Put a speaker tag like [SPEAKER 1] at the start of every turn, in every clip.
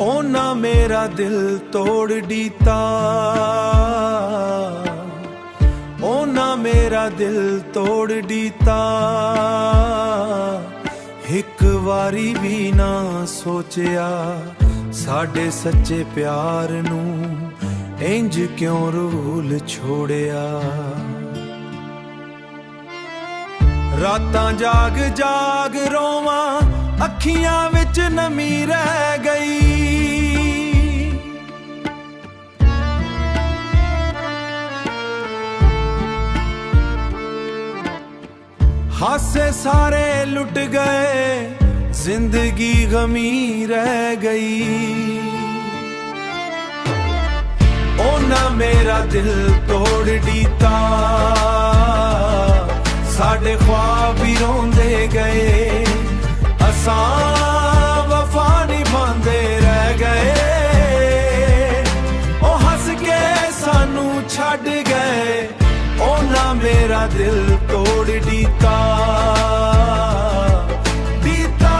[SPEAKER 1] ओना मेरा दिल तोड़ दीता, ओना मेरा दिल तोड़ दीता। एक वारी भी ना सोचिया साडे सच्चे प्यार नू इंज क्यों रूल छोड़िया। रातां जाग जाग रोवां अखियां विच नमी रह गई। हासे सारे लुट गए जिंदगी गमी रह गई। ओना मेरा दिल तोड़ दीता, साडे ख्वाब भी रोंदे गए। असां वफा निभांदे रह गए। ओ हस के सानू छड्ड गए। ओना मेरा दिल तोड़ दीता, दीता।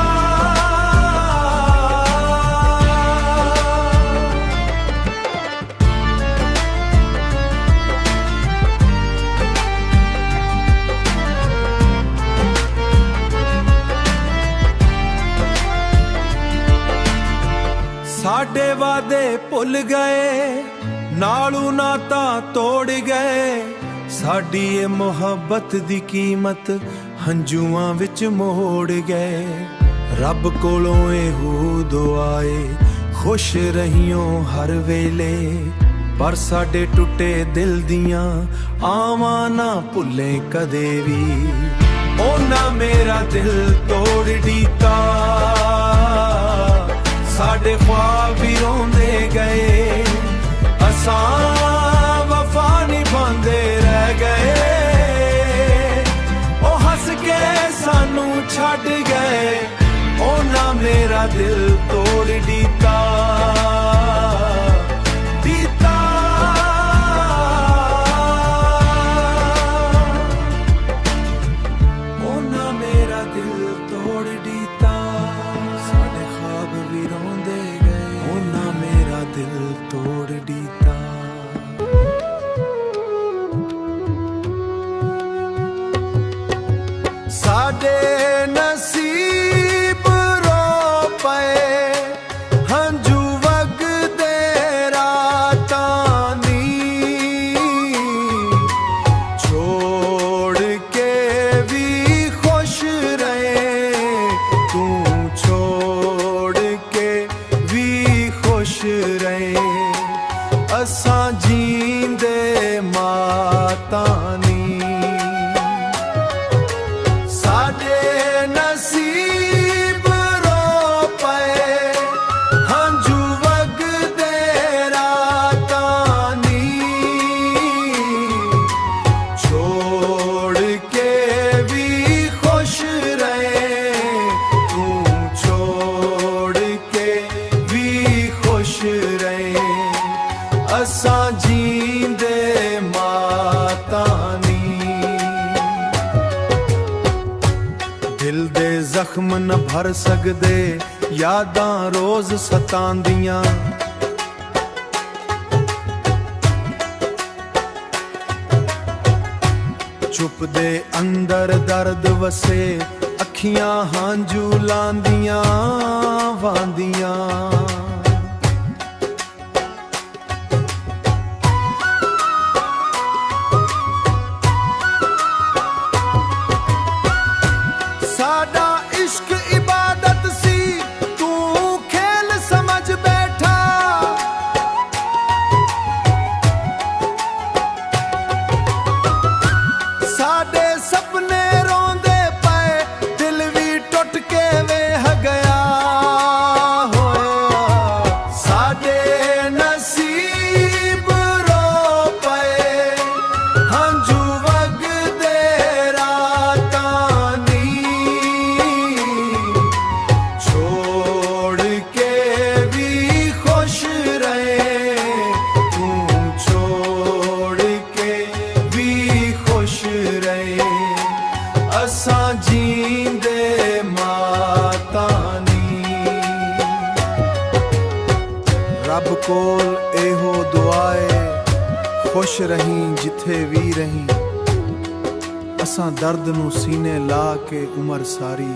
[SPEAKER 1] साडे वादे भुल गए, नालू नाता तोड़ गए। साडी ये मुहब्बत दी कीमत हंजुआं विच मोड़ गए। रब कोलों एहो दुआए खुश रहियो हर वेले। पर साडे टुटे दिल दियां आवां ना भुल्ले कदे भी। ओना मेरा दिल तोड़ दीता, साडे ख्वाब भी रोंदे गए। असां वफा निभांदे रह गए। ओ हस के सानू छड्ड गए। ओना मेरा दिल तोड़ दीता, दीता। ओना मेरा दिल तोड़ दीता, साडे ख्वाब भी रोंदे गए। ओना मेरा दिल तोड़ दीता। साडे नसीब रो पए हंजू वगदे रातां दी। छोड़ के भी खुश रहे, तू छोड़ के भी खुश रहे। असां जींदे मातां नी। असां जींदे मातां नी। दिल दे जख्म न भर सकदे, यादां रोज सतांदियां। चुप दे अंदर दर्द वसे, अखियां हांजू लांदियां वांदियां। साडा इश्क इबादत सी, तू खेल समझ बैठा। साडे सपने रोंदे पए, दिल भी टुट के वेह गया। ਰੱਬ ਕੋਲ ਇਹੋ ਦੁਆ ਏ खुश रही जिथे भी रही, असां दर्द नू सीने ला के उमर सारी